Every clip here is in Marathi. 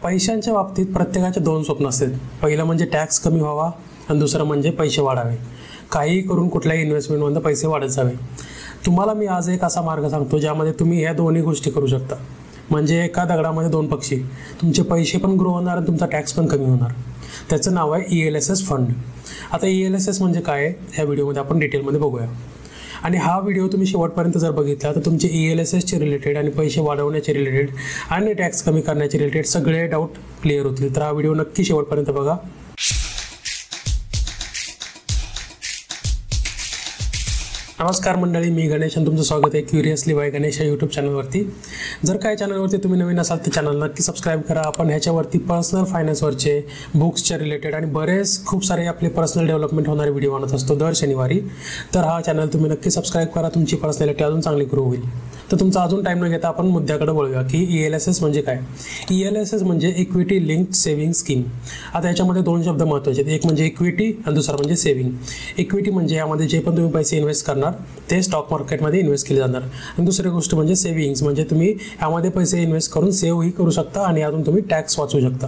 पैशांच्या बाबतीत प्रत्येकाचे दोन स्वप्न असतात. पहिलं म्हणजे टॅक्स कमी व्हावा आणि दुसरं म्हणजे पैसे वाढावे. काही करून कुठल्याही इन्व्हेस्टमेंटमध्ये पैसे वाढत जावे. तुम्हाला मी आज एक असा मार्ग सांगतो ज्यामध्ये तुम्ही ह्या दोन्ही गोष्टी करू शकता. म्हणजे एका दगडामध्ये दोन पक्षी. तुमचे पैसे पण ग्रो होणार आणि तुमचा टॅक्स पण कमी होणार. त्याचं नाव आहे ELSS फंड. आता ELSS म्हणजे काय ह्या व्हिडिओमध्ये आपण डिटेलमध्ये बघूया. आणि हा व्हिडिओ तुम्ही शेवटपर्यंत जर बघितला तर तुमचे ELSSचे रिलेटेड आणि पैसे वाढवण्याचे रिलेटेड आणि टॅक्स कमी करण्याचे रिलेटेड सगळे डाऊट क्लिअर होतील. तर हा व्हिडिओ नक्की शेवटपर्यंत बघा. नमस्कार मंडळी, मी गणेश आणि तुमचं स्वागत आहे क्युरियसली बाय गणेश या यूट्यूब चॅनलवरती. जर काय चॅनलवरती तुम्ही नवीन असाल तर चॅनल नक्की सबस्क्राईब करा. आपण ह्याच्यावरती पर्सनल फायनान्सवरचे बुक्सच्या रिलेटेड आणि बरेच खूप सारे आपले पर्सनल डेव्हलपमेंट होणारे व्हिडिओ आणत असतो दर शनिवारी. तर हा चॅनल तुम्ही नक्की सबस्क्राईब करा. तुमची पर्सनॅलिटी अजून चांगली ग्रो होईल. तर तुमचा अजून टाईम न घेता आपण मुद्द्याकडे वळूया की ELSS म्हणजे काय. ELSS म्हणजे इक्विटी लिंक्ड सेव्हिंग स्कीम. आता याच्यामध्ये दोन शब्द महत्त्वाचे आहेत. एक म्हणजे इक्विटी आणि दुसरा म्हणजे सेव्हिंग. इक्विटी म्हणजे यामध्ये जे पण तुम्ही पैसे इन्व्हेस्ट करणार ते स्टॉक मार्केटमध्ये इन्व्हेस्ट केले जाणार. आणि दुसरी गोष्ट म्हणजे सेव्हिंग्स, म्हणजे तुम्ही यामध्ये पैसे इन्व्हेस्ट करून सेव्हही करू शकता आणि यातून तुम्ही टॅक्स वाचवू शकता.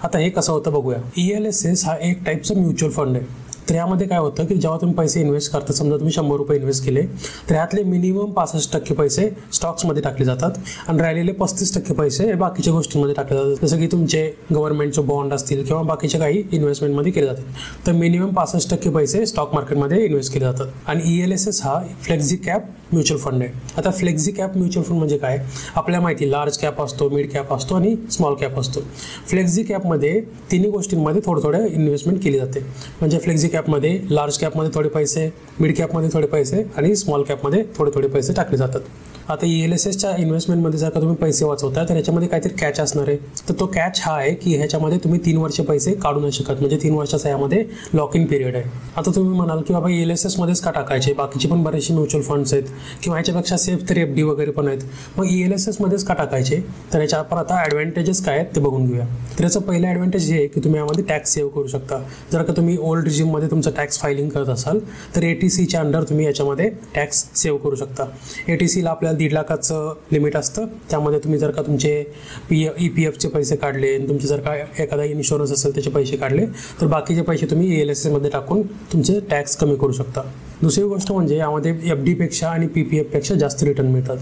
आता हे कसं होतं बघूया. ELSS हा एक टाईपचा म्युच्युअल फंड आहे. तर यामध्ये काय होतं की जेव्हा तुम्ही पैसे इन्व्हेस्ट करता, समजा तुम्ही 100 रुपये इन्व्हेस्ट केले तर यातले मिनिमम 65% पैसे स्टॉक्समध्ये टाकले जातात आणि राहिलेले 35% पैसे हे बाकीच्या गोष्टींमध्ये टाकले जातात. जसं की तुमचे गव्हर्नमेंटचे बॉन्ड असतील किंवा बाकीचे काही इन्व्हेस्टमेंटमध्ये केले जातात. तर मिनिमम 65% पैसे स्टॉक मार्केटमध्ये इन्व्हेस्ट केले जातात. आणि ELSS हा फ्लेक्झी कॅप म्युच्युअल फंड आहे. आता फ्लेक्झी कॅप म्युच्युअल फंड म्हणजे काय, आपल्याला माहिती लार्ज कॅप असतो, मिड कॅप असतो आणि स्मॉल कॅप असतो. फ्लेक्झी कॅपमध्ये तिन्ही गोष्टींमध्ये थोडं इन्व्हेस्टमेंट केली जाते. म्हणजे फ्लेक्झी कॅपमध्ये लार्ज कॅपमध्ये थोडे पैसे, मिड कॅपमध्ये थोडे पैसे आणि स्मॉल कॅपमध्ये थोडे पैसे टाकले जातात. आता ELSSच्या इन्व्हेस्टमेंटमध्ये जर का तुम्ही पैसे वाचवताय तर याच्यामध्ये काहीतरी कॅच असणार आहे. तर तो कॅच हा आहे की ह्याच्यामध्ये तुम्ही 3 वर्ष पैसे काढू नाही शकत. म्हणजे 3 वर्षाचा यामध्ये लॉक इन पिरियड आहे. आता तुम्ही म्हणाल की बाबा ELSSमध्येच का टाकायचे, बाकीचे पण बरेचसे म्युच्युअल फंड्स आहेत किंवा ह्याच्यापेक्षा सेफ तरी FD वगैरे पण आहेत, मग ELSSमध्येच का टाकायचे. तर याच्या आपण आता ॲडव्हान्टेजेस काय आहेत ते बघून घेऊया. तर याचं पहिलं ॲडव्हान्टेज हे आहे की तुम्ही यामध्ये टॅक्स सेव्ह करू शकता. जर का तुम्ही ओल्ड रिजिममध्ये तुमचं टॅक्स फायलिंग करत असाल तर ATCच्या अंडर तुम्ही याच्यामध्ये टॅक्स सेव्ह करू शकता. ATCला आपल्याला 1.5 लाखाचं लिमिट असतं. त्यामध्ये तुम्ही जर का तुमचे EPFचे पैसे काढले, तुमचे जर का एखादा इन्शुरन्स असेल त्याचे पैसे काढले तर बाकीचे पैसे तुम्ही ELSSमध्ये टाकून तुमचे टॅक्स कमी करू शकता. दुसरी गोष्ट म्हणजे यामध्ये FDपेक्षा आणि PPFपेक्षा जास्त रिटर्न मिळतात.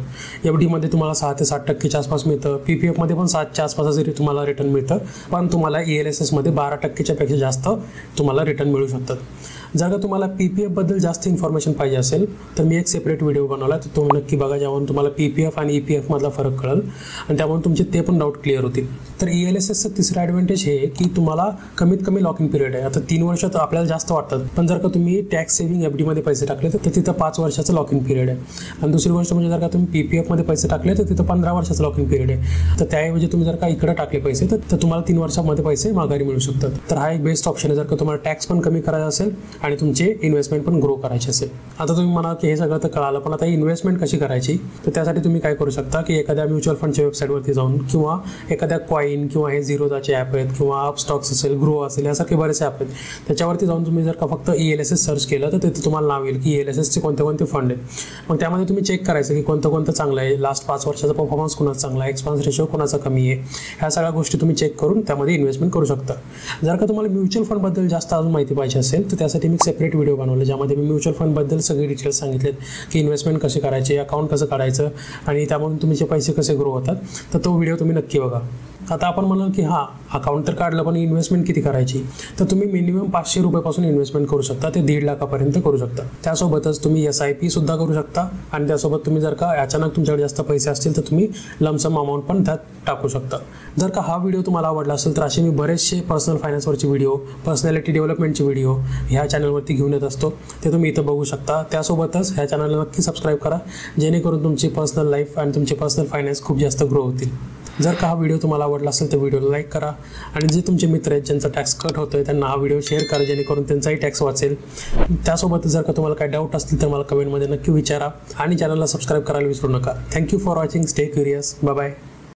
FDमध्ये तुम्हाला 6 ते 7% आसपास मिळतं. PPFमध्ये पण 7च्या आसपास जरी तुम्हाला रिटर्न मिळतं, पण तुम्हाला ELSSमध्ये 12% पेक्षा जास्त तुम्हाला रिटर्न मिळू शकतात. जर का तुम्हाला PPFबद्दल जास्त इन्फॉर्मेशन पाहिजे असेल तर मी एक सेपरेट व्हिडिओ बनवला, तर तुम्ही नक्की बघा, ज्यावरून तुम्हाला PPF आणि EPFमधला फरक कळेल आणि त्यामुळे तुमचे ते पण डाऊट क्लिअर होतील. तर ELSSचं तिसरं ॲडव्हान्टेज हे की तुम्हाला कमीत कमी लॉक इन पिरियड आहे. आता 3 वर्ष तर आपल्याला जास्त वाटतात, पण जर का तुम्ही टॅक्स सेव्हिंग FDमध्ये पैसे टाकले तर तिथं 5 वर्षाचं लॉक इन पिरियड आहे. आणि दुसरी गोष्ट म्हणजे जर का तुम्ही PPFमध्ये पैसे टाकले तर तिथं 15 वर्षाचं लॉक इन पिरियड आहे. तर त्याऐवजी तुम्ही जर का इकडे टाकले पैसे तर तुम्हाला 3 वर्षामध्ये पैसे माघारी मिळू शकतात. तर हा एक बेस्ट ऑप्शन आहे जर का तुम्हाला टॅक्स पण कमी करायचा असेल आणि तुमचे इन्व्हेस्टमेंट पण ग्रो करायचे असेल. आता तुम्ही म्हणा की हे सगळं तर कळालं, पण आता इन्व्हेस्टमेंट कशी करायची. तर त्यासाठी तुम्ही काय करू शकता की एखाद्या म्युच्युअल फंडच्या वेबसाईटवरती जाऊन किंवा एखाद्या कॉईन किंवा हे झिरोदाचे ॲप आहेत किंवा अपस्टॉक्स असेल, ग्रो असेल, यासारखे बरेचसे ॲप आहेत. त्याच्यावरती जाऊन तुम्ही जर का फक्त ELSS सर्च केलं तर तिथे तुम्हाला नाव येईल की ELSSचे कोणते फंड आहेत. मग त्यामध्ये तुम्ही चेक करायचं की कोणतं चांगलं आहे, लास्ट 5 वर्षाचा परफॉर्मन्स कोणाचा चांगला आहे, एक्सपान्स रेशो कोणाचा कमी आहे, ह्या सगळ्या गोष्टी तुम्ही चेक करून त्यामध्ये इन्व्हेस्टमेंट करू शकता. जर का तुम्हाला म्युच्युअल फंडबद्दल जास्त अजून माहिती पाहिजे असेल तर त्यासाठी मी सेपरेट व्हिडिओ बनवले, ज्यामध्ये मी म्युच्युअल फंडबद्दल सगळे डिटेल्स सांगितलेत की इन्व्हेस्टमेंट कसे करायचे, अकाउंट कसं काढायचं आणि त्यामधून तुमचे पैसे कसे ग्रो होतात. तर तो व्हिडिओ तुम्ही नक्की बघा. आता आपण म्हणाल की अकाउंट तर काढलं, पण इन्व्हेस्टमेंट किती करायची. तर तुम्ही मिनिमम 500 रुपयापासून इन्व्हेस्टमेंट करू शकता ते 1.5 लाखापर्यंत करू शकता. त्यासोबतच तुम्ही SIP सुद्धा करू शकता आणि त्यासोबत तुम्ही जर का अचानक तुमच्याकडे जास्त पैसे असतील तर तुम्ही लमसम अमाऊंट पण त्यात टाकू शकता. जर का हा व्हिडिओ तुम्हाला आवडला असेल तर असे मी बरेचसे पर्सनल फायनान्सवरचे व्हिडिओ, पर्सनॅलिटी डेव्हलपमेंटचे व्हिडिओ ह्या चॅनलवरती घेऊन येत असतो. ते तुम्ही इथं बघू शकता. त्यासोबतच ह्या चॅनलला नक्की सबस्क्राईब करा, जेणेकरून तुमची पर्सनल लाईफ आणि तुमचे पर्सनल फायनान्स खूप जास्त ग्रो होतील. जर का हा व्हिडिओ तुम्हाला आवडला असेल तर व्हिडिओला लाईक करा आणि जे तुमचे मित्र आहेत ज्यांचा टॅक्स कट होतोय त्यांना हा व्हिडिओ शेअर करा, जेणेकरून त्यांचाही टॅक्स वाचेल. त्यासोबत जर का तुम्हाला काही डाऊट असतील तर मला कमेंटमध्ये नक्की विचारा आणि चॅनलला सबस्क्राईब करायला विसरू नका. Thank you for watching. Stay curious. Bye bye.